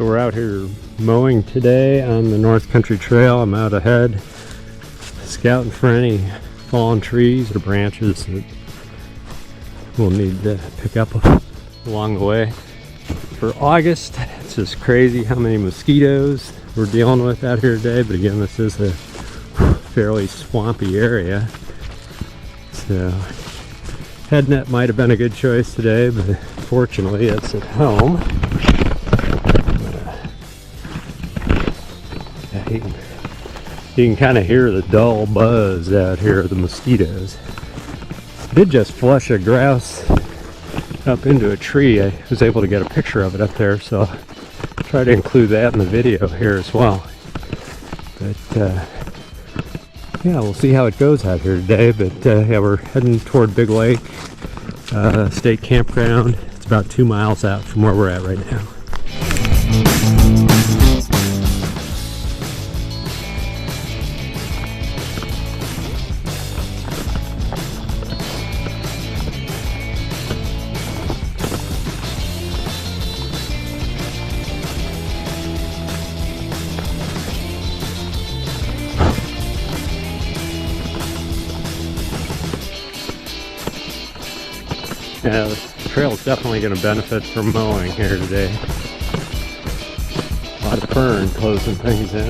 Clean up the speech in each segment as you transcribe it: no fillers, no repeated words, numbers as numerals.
So we're out here mowing today on the North Country Trail. I'm out ahead, scouting for any fallen trees or branches that we'll need to pick up along the way. For August, it's just crazy how many mosquitoes we're dealing with out here today, but again, this is a fairly swampy area. So head net might have been a good choice today, but fortunately it's at home. You can kind of hear the dull buzz out here of the mosquitoes. I did just flush a grouse up into a tree. I was able to get a picture of it up there, so I'll try to include that in the video here as well. But yeah, we'll see how it goes out here today. But yeah, we're heading toward Big Lake State Campground. It's about 2 miles out from where we're at right now. Yeah, the trail's definitely going to benefit from mowing here today. A lot of fern closing things in.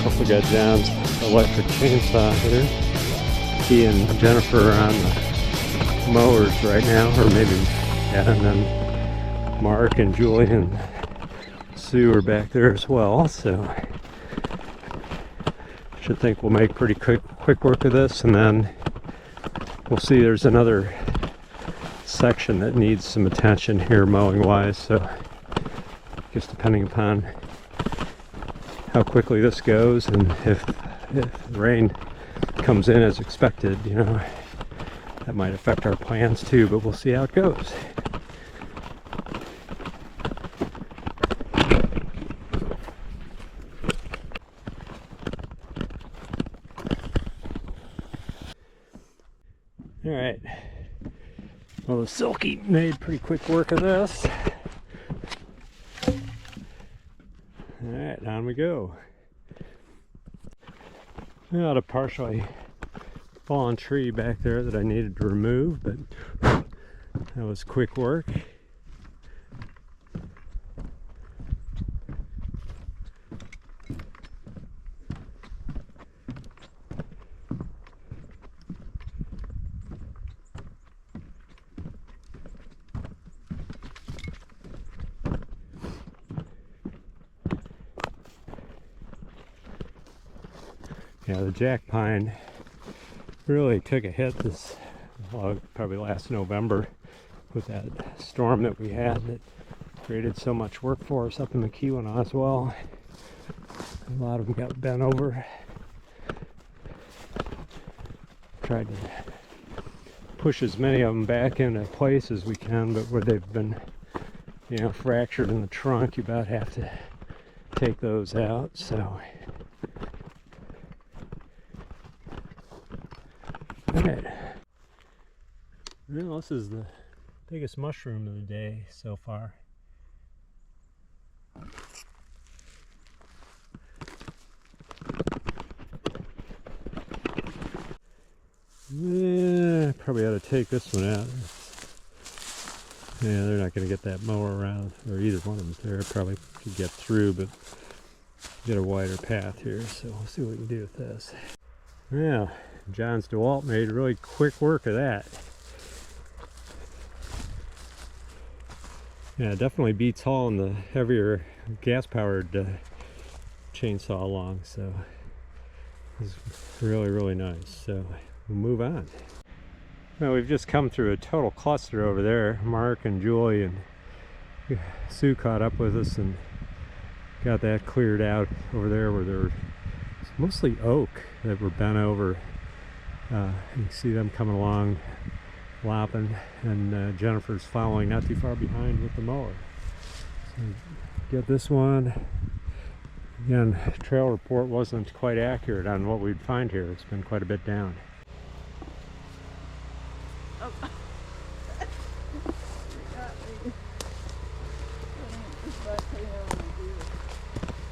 Also got John's electric chainsaw here. He and Jennifer are on the mowers right now, or maybe, yeah, and then Mark and Julie and Sue are back there as well, so should think we'll make pretty quick work of this, and then we'll see. There's another section that needs some attention here mowing wise, so just depending upon how quickly this goes and if the rain comes in as expected, you know, that might affect our plans too, but we'll see how it goes. Alright, well, the Silky made pretty quick work of this. Alright, on we go. I got a partially fallen tree back there that I needed to remove, but that was quick work. Yeah, the jack pine really took a hit this, well, probably last November with that storm that we had that created so much work for us up in the Keweenaw as well. A lot of them got bent over. Tried to push as many of them back into place as we can, but where they've been, you know, fractured in the trunk, you about have to take those out. So alright, well, this is the biggest mushroom of the day so far. Yeah, probably ought to take this one out. Yeah, they're not going to get that mower around, or either one of them there. Probably could get through, but get a wider path here, so we'll see what we can do with this. Yeah. John's DeWalt made really quick work of that. Yeah, definitely beats hauling the heavier gas-powered chainsaw along, so it's really nice. So we'll move on. Well, we've just come through a total cluster over there. Mark and Julie and Sue caught up with us and got that cleared out over there where there was mostly oak that were bent over. You can see them coming along, lopping, and Jennifer's following not too far behind with the mower. So get this one. Again, trail report wasn't quite accurate on what we'd find here. It's been quite a bit down. Oh.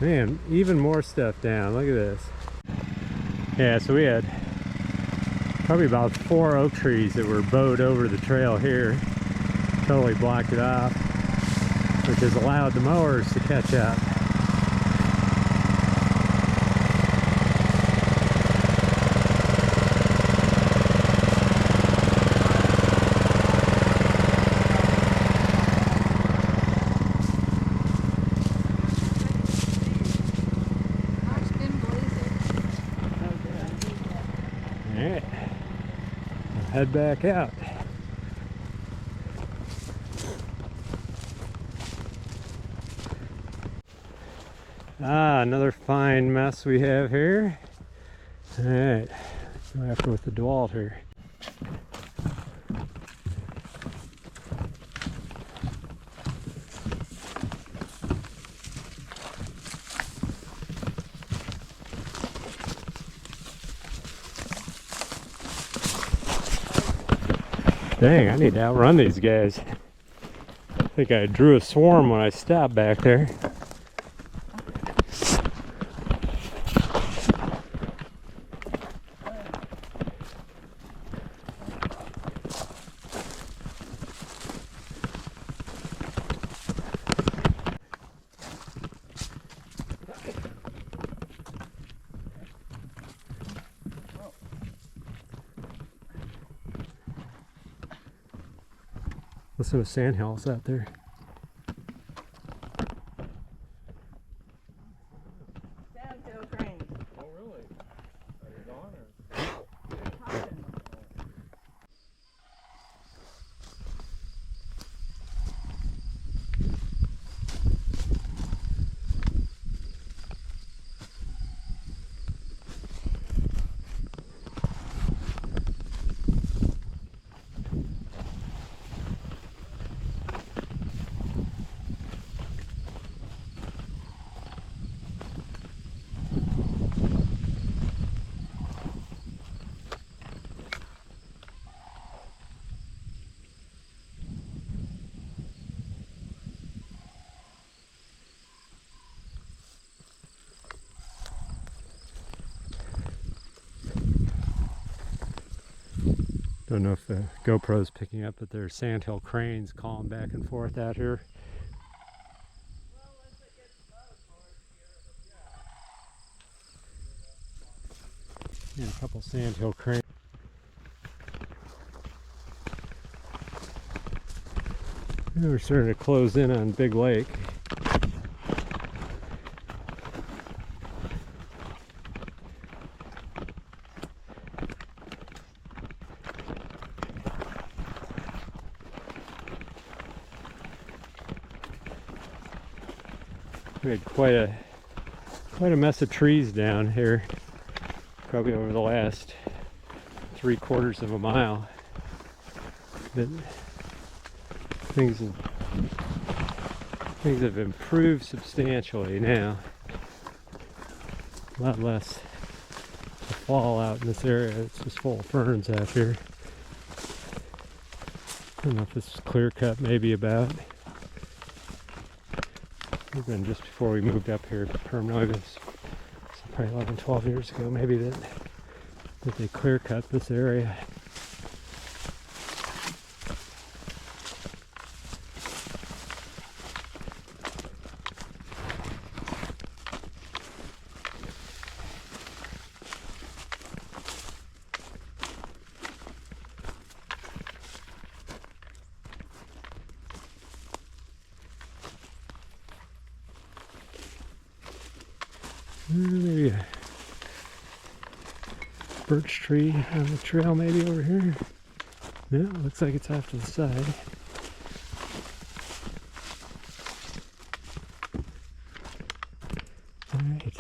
Man, even more stuff down. Look at this. Yeah, so we had probably about 4 oak trees that were bowed over the trail here. Totally blocked it off, which has allowed the mowers to catch up. Alright, we'll head back out. Another fine mess we have here. Alright, go after with the DeWalt here. Dang, I need to outrun these guys. I think I drew a swarm when I stopped back there. Listen to sandhills out there. Sandhill cranes. Oh, really? Are they gone or? Don't know if the GoPro's picking up, but there's sandhill cranes calling back and forth out here. And a couple sandhill cranes. We're starting to close in on Big Lake. We had quite a mess of trees down here, probably over the last 3/4 of a mile. But things have improved substantially now. A lot less fallout in this area. It's just full of ferns out here. I don't know if this is clear cut, maybe about. Even just before we moved up here permanently, this probably 11, 12 years ago, maybe that they clear cut this area. Maybe a birch tree on the trail, maybe over here. No, looks like it's off to the side. All right.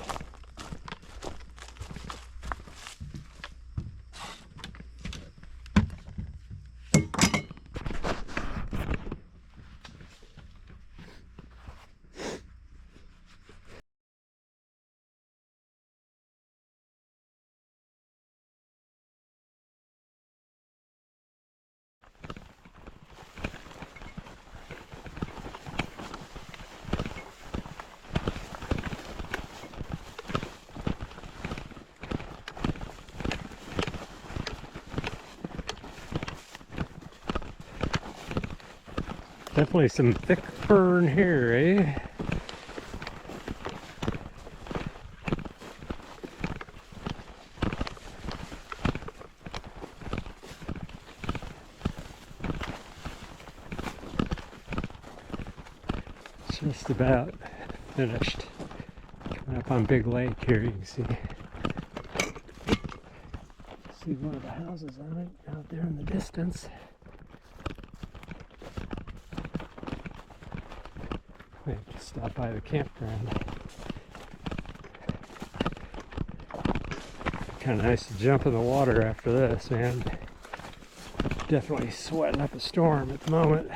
Definitely some thick fern here, eh? Just about finished. Coming up on Big Lake here, you can see one of the houses on it out there in the distance. Wait, just stop by the campground. Kind of nice to jump in the water after this, man. Definitely sweating up a storm at the moment.